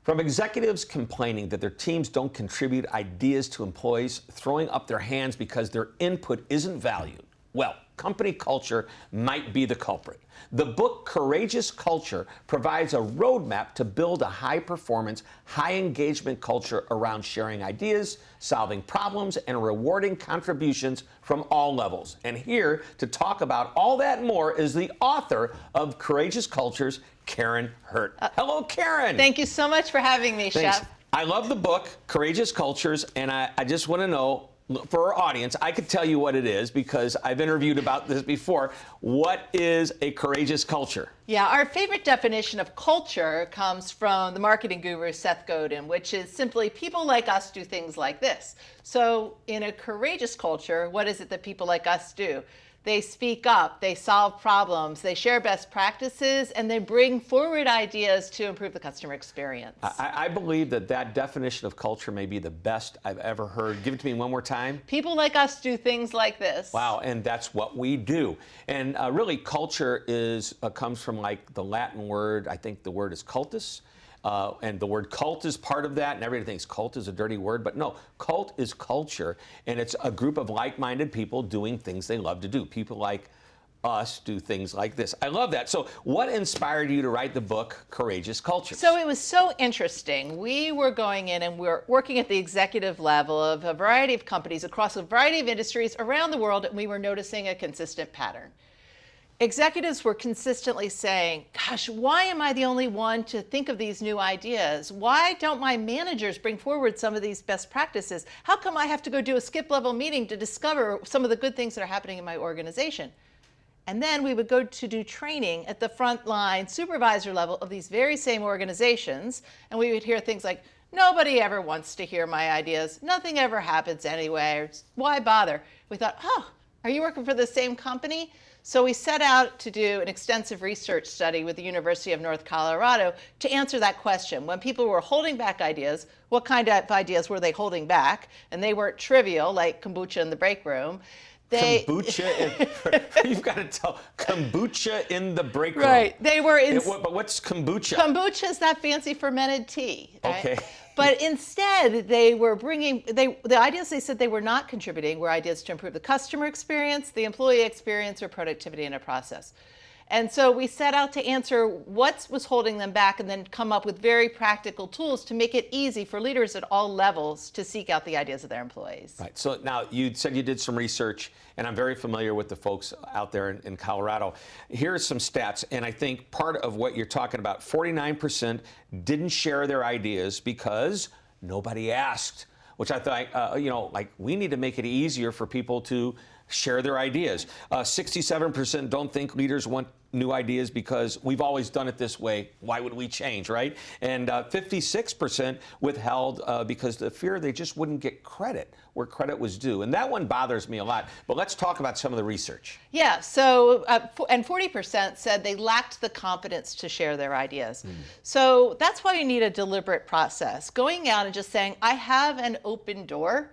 From executives complaining that their teams don't contribute ideas to employees throwing up their hands because their input isn't valued, well, company culture might be the culprit. The book Courageous Culture provides a roadmap to build a high-performance, high-engagement culture around sharing ideas, solving problems, and rewarding contributions from all levels. And here to talk about all that and more is the author of Courageous Cultures, Karin Hurt. Hello, Karin. Thank you so much for having me, Thanks. Shep. I love the book, Courageous Cultures, and I just want to know, for our audience, I could tell you what it is because I've interviewed about this before. What is a courageous culture? Yeah, our favorite definition of culture comes from the marketing guru Seth Godin, which is simply people like us do things like this. So in a courageous culture, what is it that people like us do? They speak up, they solve problems, they share best practices, and they bring forward ideas to improve the customer experience. I believe that definition of culture may be the best I've ever heard. Give it to me one more time. People like us do things like this. Wow, and that's what we do. And really, culture comes from like the Latin word, I think the word is cultus. And the word cult is part of that, and everybody thinks cult is a dirty word, but no, cult is culture, and it's a group of like-minded people doing things they love to do. People like us do things like this. I love that. So what inspired you to write the book, Courageous Cultures? So it was so interesting. We were going in and we were working at the executive level of a variety of companies across a variety of industries around the world, and we were noticing a consistent pattern. Executives were consistently saying, gosh, why am I the only one to think of these new ideas? Why don't my managers bring forward some of these best practices? How come I have to go do a skip-level meeting to discover some of the good things that are happening in my organization? And then we would go to do training at the frontline supervisor level of these very same organizations, and we would hear things like, nobody ever wants to hear my ideas. Nothing ever happens anyway. Why bother? We thought, oh, are you working for the same company? So we set out to do an extensive research study with the University of North Colorado to answer that question. When people were holding back ideas, what kind of ideas were they holding back? And they weren't trivial, like kombucha in the break room. You've got to tell, kombucha in the break room. Right, they were in. But what's kombucha? Kombucha is that fancy fermented tea. Right? Okay. But instead, they were bringing, the ideas they said they were not contributing were ideas to improve the customer experience, the employee experience, or productivity in a process. And so we set out to answer what was holding them back and then come up with very practical tools to make it easy for leaders at all levels to seek out the ideas of their employees. Right. So now you said you did some research, and I'm very familiar with the folks out there in Colorado. Here are some stats, and I think part of what you're talking about, 49% didn't share their ideas because nobody asked, which I thought, like we need to make it easier for people to share their ideas. 67% don't think leaders want new ideas because we've always done it this way. Why would we change, right? And 56% withheld because the fear they just wouldn't get credit where credit was due. And that one bothers me a lot. But let's talk about some of the research. Yeah, so, and 40% said they lacked the confidence to share their ideas. So that's why you need a deliberate process. Going out and just saying, I have an open door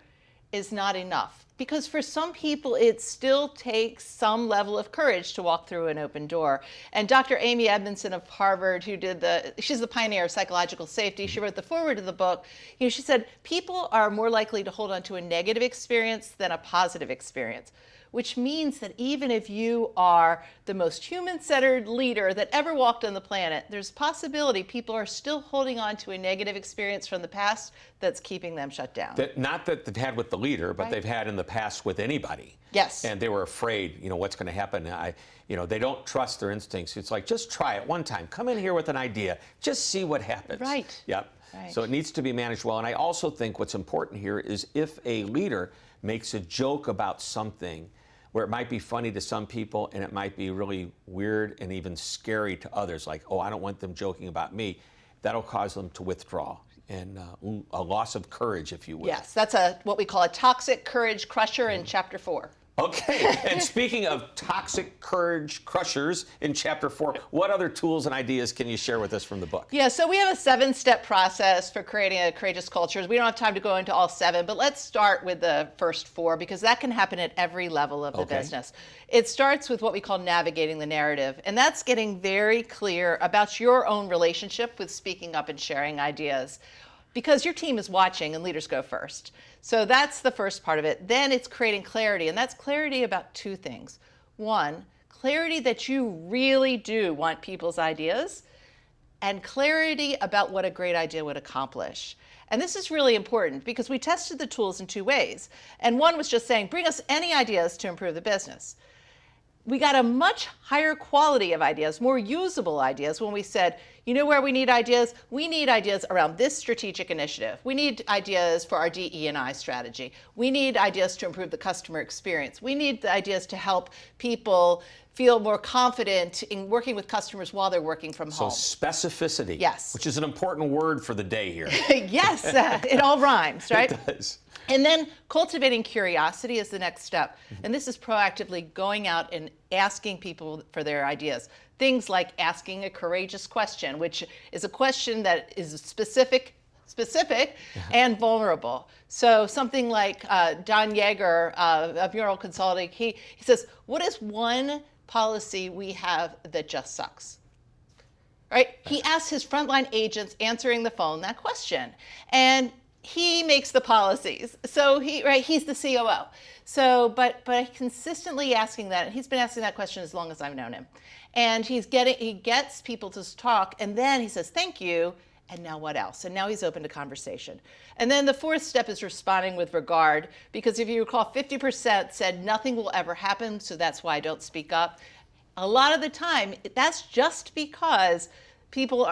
is not enough. Because for some people, it still takes some level of courage to walk through an open door. And Dr. Amy Edmondson of Harvard, she's the pioneer of psychological safety, she wrote the foreword of the book. She said, people are more likely to hold on to a negative experience than a positive experience, which means that even if you are the most human-centered leader that ever walked on the planet, there's a possibility people are still holding on to a negative experience from the past that's keeping them shut down. Not that they've had with the leader, but they've had in the past with anybody. Yes. And they were afraid, what's going to happen. They don't trust their instincts. It's like, just try it one time. Come in here with an idea. Just see what happens. Right. Yep. Right. So it needs to be managed well. And I also think what's important here is if a leader makes a joke about something where it might be funny to some people and it might be really weird and even scary to others, like, oh, I don't want them joking about me, that'll cause them to withdraw and a loss of courage, if you will. Yes, that's what we call a toxic courage crusher in Chapter 4. Okay, and speaking of toxic courage crushers in chapter 4, what other tools and ideas can you share with us from the book? Yeah, so we have a 7-step process for creating a courageous culture. We don't have time to go into all 7, but let's start with the first 4 because that can happen at every level of the business. It starts with what we call navigating the narrative, and that's getting very clear about your own relationship with speaking up and sharing ideas, because your team is watching and leaders go first. So that's the first part of it. Then it's creating clarity, and that's clarity about 2 things. 1, clarity that you really do want people's ideas, and clarity about what a great idea would accomplish. And this is really important because we tested the tools in 2 ways. And one was just saying, bring us any ideas to improve the business. We got a much higher quality of ideas, more usable ideas when we said, you know where we need ideas? We need ideas around this strategic initiative. We need ideas for our DE&I strategy. We need ideas to improve the customer experience. We need the ideas to help people feel more confident in working with customers while they're working from home. So specificity, yes, which is an important word for the day here. Yes, it all rhymes, right? It does. And then cultivating curiosity is the next step. And this is proactively going out and asking people for their ideas. Things like asking a courageous question, which is a question that is specific and vulnerable. So something like Don Yeager of Mural Consulting, he says, what is one policy we have that just sucks? Right? He asks his frontline agents answering the phone that question. And he makes the policies. So he's the COO. So, but consistently asking that, and he's been asking that question as long as I've known him. And he gets people to talk, and then he says, thank you, and now what else? And now he's open to conversation. And then the 4th step is responding with regard, because if you recall, 50% said nothing will ever happen, so that's why I don't speak up. A lot of the time, that's just because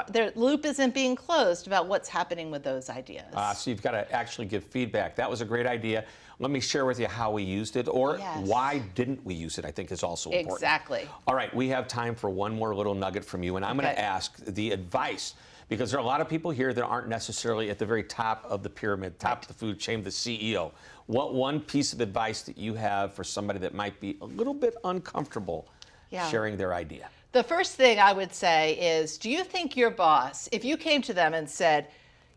their loop isn't being closed about what's happening with those ideas. So you've got to actually give feedback. That was a great idea. Let me share with you how we used it, or why didn't we use it, I think is also important. Exactly. All right, we have time for one more little nugget from you, and I'm going to ask the advice, because there are a lot of people here that aren't necessarily at the very top of the pyramid, top of the food chain, the CEO. What one piece of advice that you have for somebody that might be a little bit uncomfortable sharing their idea? The first thing I would say is, do you think your boss, if you came to them and said,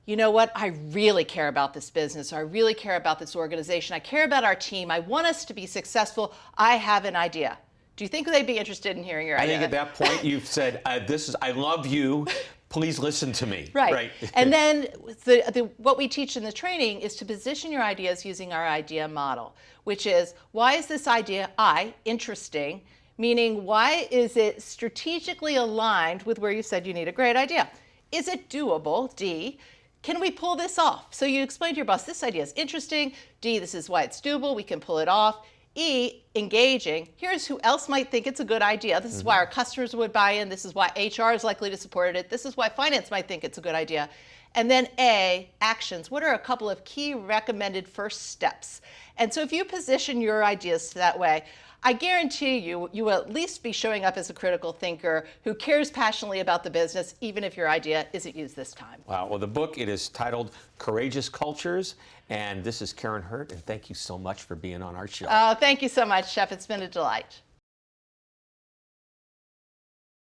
you know what, I really care about this business, or I really care about this organization, I care about our team, I want us to be successful, I have an idea. Do you think they'd be interested in hearing your idea? I think at that point you've said, I love you, please listen to me. Right. And then what we teach in the training is to position your ideas using our idea model, which is, why is this idea, interesting? Meaning, why is it strategically aligned with where you said you need a great idea? Is it doable? D, can we pull this off? So you explain to your boss, this idea is interesting. D, this is why it's doable. We can pull it off. E, engaging. Here's who else might think it's a good idea. This is why our customers would buy in. This is why HR is likely to support it. This is why finance might think it's a good idea. And then A, actions. What are a couple of key recommended first steps? And so if you position your ideas that way, I guarantee you will at least be showing up as a critical thinker who cares passionately about the business, even if your idea isn't used this time. Wow. Well, the book, it is titled Courageous Cultures, and this is Karin Hurt, and thank you so much for being on our show. Oh, thank you so much, Shep. It's been a delight.